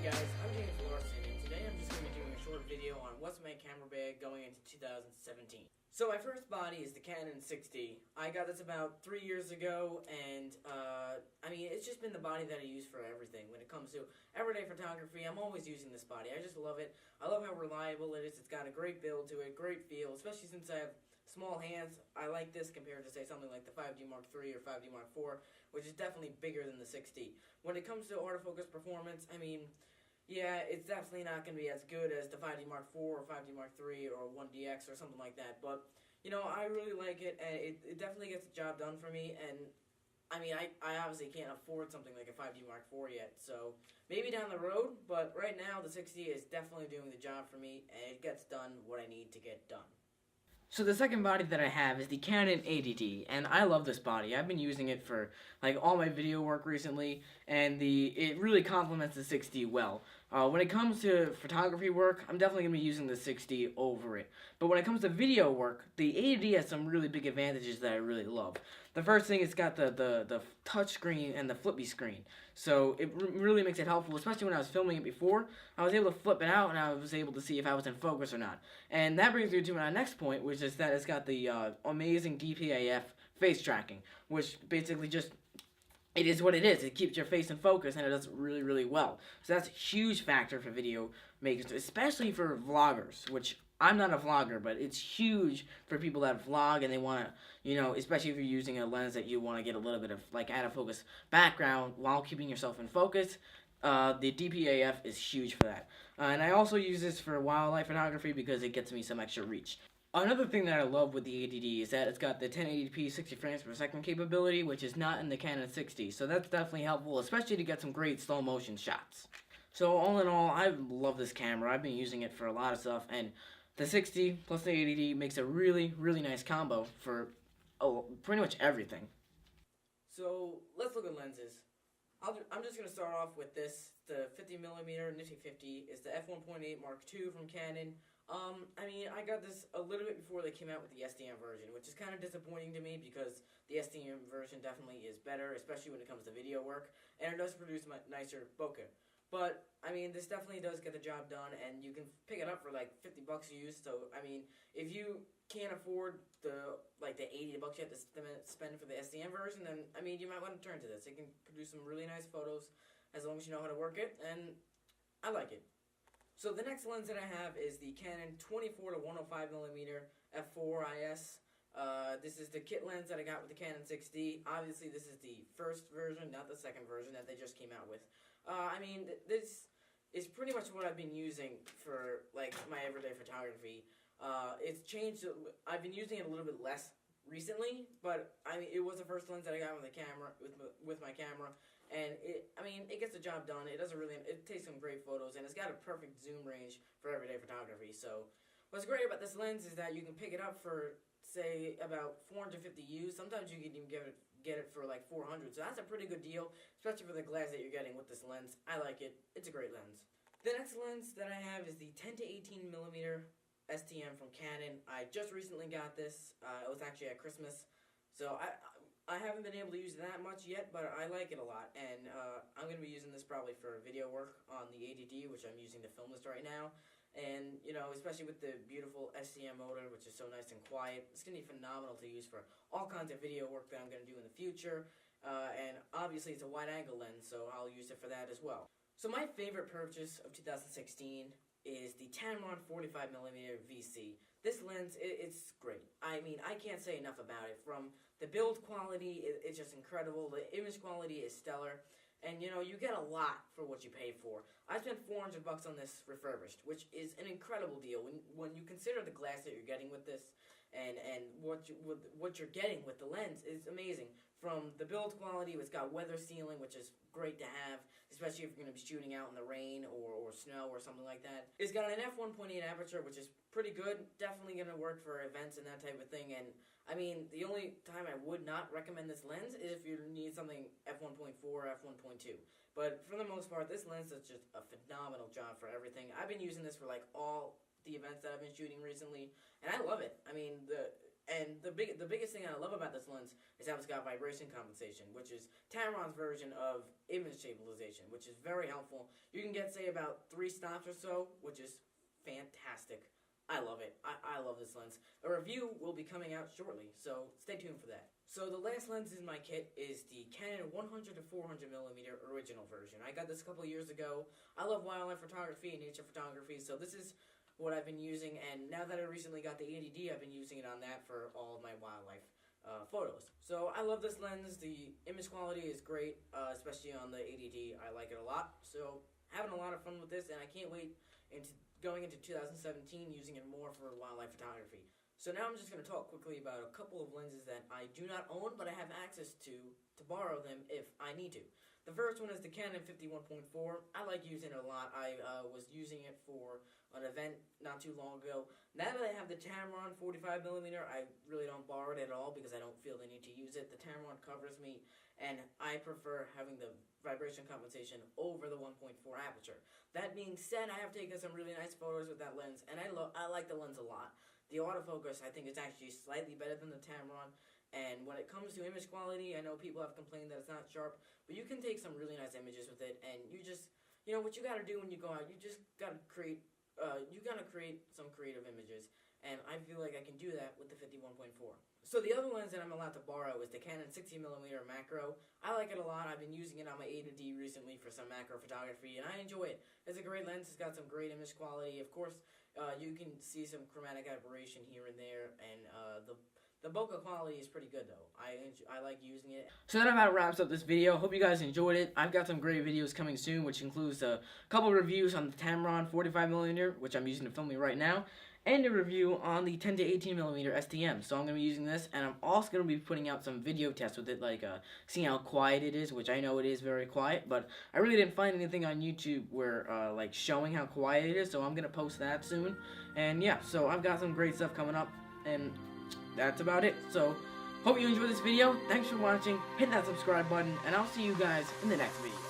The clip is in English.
guys, I'm James Larson, and today I'm just going to be doing a short video on what's my camera bag going into 2017. So my first body is the Canon 6D. I got this about 3 years ago, and it's just been the body that I use for everything. When it comes to everyday photography, I'm always using this body. I just love it. I love how reliable it is. It's got a great build to it, great feel, especially since I have small hands. I like this compared to, say, something like the 5D Mark III or 5D Mark IV, which is definitely bigger than the 6D. When it comes to autofocus performance, yeah, it's definitely not going to be as good as the 5D Mark IV or 5D Mark III or 1DX or something like that. But, I really like it, and it definitely gets the job done for me. And, I obviously can't afford something like a 5D Mark IV yet, so maybe down the road. But right now, the 6D is definitely doing the job for me, and it gets done what I need to get done. So the second body that I have is the Canon 80D, and I love this body. I've been using it for all my video work recently, and it really complements the 6D well. When it comes to photography work, I'm definitely going to be using the 6D over it. But when it comes to video work, the 80D has some really big advantages that I really love. The first thing, it's got the touch screen and the flippy screen. So it really makes it helpful, especially when I was filming it before. I was able to flip it out, and I was able to see if I was in focus or not. And that brings me to my next point, which is that it's got the amazing DPAF face tracking, which basically just, it is what it is. It keeps your face in focus, and it does really, really well. So that's a huge factor for video makers, especially for vloggers, which I'm not a vlogger, but it's huge for people that vlog and they want to, especially if you're using a lens that you want to get a little bit of, out of focus background while keeping yourself in focus. The DPAF is huge for that. And I also use this for wildlife photography because it gets me some extra reach. Another thing that I love with the 80D is that it's got the 1080p 60 frames per second capability, which is not in the Canon 60, so that's definitely helpful, especially to get some great slow motion shots. So all in all, I love this camera. I've been using it for a lot of stuff, and the 60 plus the 80D makes a really, really nice combo for pretty much everything. So let's look at lenses. I'm just going to start off with this. The 50mm Nifty 50 is the f1.8 Mark II from Canon. I got this a little bit before they came out with the STM version, which is kind of disappointing to me because the STM version definitely is better, especially when it comes to video work, and it does produce nicer bokeh. But, this definitely does get the job done, and you can pick it up for like $50 used. So, if you can't afford the $80 you have to spend for the STM version, then, you might want to turn to this. It can produce some really nice photos as long as you know how to work it, and I like it. So the next lens that I have is the Canon 24 to 105mm f4 IS. This is the kit lens that I got with the Canon 6D. Obviously, this is the first version, not the second version that they just came out with. This is pretty much what I've been using for my everyday photography. It's changed. I've been using it a little bit less recently, but it was the first lens that I got with the camera, with my camera. And it gets the job done. It takes some great photos, and it's got a perfect zoom range for everyday photography. So, what's great about this lens is that you can pick it up for, say, about 450 U's. Sometimes you can even get it for like 400. So that's a pretty good deal, especially for the glass that you're getting with this lens. I like it. It's a great lens. The next lens that I have is the 10 to 18mm STM from Canon. I just recently got this. It was actually at Christmas. So I haven't been able to use it that much yet, but I like it a lot, and I'm going to be using this probably for video work on the 80D, which I'm using to film this right now, and, especially with the beautiful STM motor, which is so nice and quiet, it's going to be phenomenal to use for all kinds of video work that I'm going to do in the future, and obviously it's a wide-angle lens, so I'll use it for that as well. So my favorite purchase of 2016 is the Tamron 45mm VC. This lens, it's great. I can't say enough about it. From the build quality, it's just incredible. The image quality is stellar. And, you get a lot for what you pay for. I spent $400 on this refurbished, which is an incredible deal. When you consider the glass that you're getting with this and what you're getting with the lens is amazing. From the build quality, it's got weather sealing, which is great to have, especially if you're going to be shooting out in the rain or snow or something like that. It's got an f1.8 aperture, which is pretty good. Definitely going to work for events and that type of thing. And, the only time I would not recommend this lens is if you need something f1.4 or f1.2. But for the most part, this lens does just a phenomenal job for everything. I've been using this for all the events that I've been shooting recently, and I love it. And the biggest thing I love about this lens is how it's got vibration compensation, which is Tamron's version of image stabilization, which is very helpful. You can get, say, about 3 stops or so, which is fantastic. I love it. I love this lens. A review will be coming out shortly, so stay tuned for that. So the last lens in my kit is the Canon 100 to 400mm original version. I got this a couple years ago. I love wildlife photography and nature photography, so this is what I've been using, and now that I recently got the 80D, I've been using it on that for all of my wildlife photos. So I love this lens. The image quality is great, especially on the 80D. I like it a lot. So having a lot of fun with this, and I can't wait going into 2017 using it more for wildlife photography. So now I'm just going to talk quickly about a couple of lenses that I do not own, but I have access to borrow them if I need to. The first one is the Canon 51.4. I like using it a lot. I was using it for an event not too long ago. Now that I have the Tamron 45mm, I really don't borrow it at all because I don't feel the need to use it. The Tamron covers me, and I prefer having the vibration compensation over the 1.4 aperture. That being said, I have taken some really nice photos with that lens, and I like the lens a lot. The autofocus, I think, is actually slightly better than the Tamron. And when it comes to image quality, I know people have complained that it's not sharp, but you can take some really nice images with it, and you just, you know, what you gotta do when you go out, you just gotta create some creative images, and I feel like I can do that with the 51.4. So the other lens that I'm allowed to borrow is the Canon 60mm macro. I like it a lot. I've been using it on my A to D recently for some macro photography, and I enjoy it. It's a great lens. It's got some great image quality. Of course, you can see some chromatic aberration here and there, and the bokeh quality is pretty good, though. I like using it. So that about wraps up this video. Hope you guys enjoyed it. I've got some great videos coming soon, which includes a couple reviews on the Tamron 45mm, which I'm using to film me right now, and a review on the 10 to 18mm STM. So I'm going to be using this, and I'm also going to be putting out some video tests with it, like seeing how quiet it is, which I know it is very quiet, but I really didn't find anything on YouTube where, like, showing how quiet it is, so I'm going to post that soon. And yeah, so I've got some great stuff coming up, and that's about it. So, hope you enjoyed this video. Thanks for watching. Hit that subscribe button, and I'll see you guys in the next video.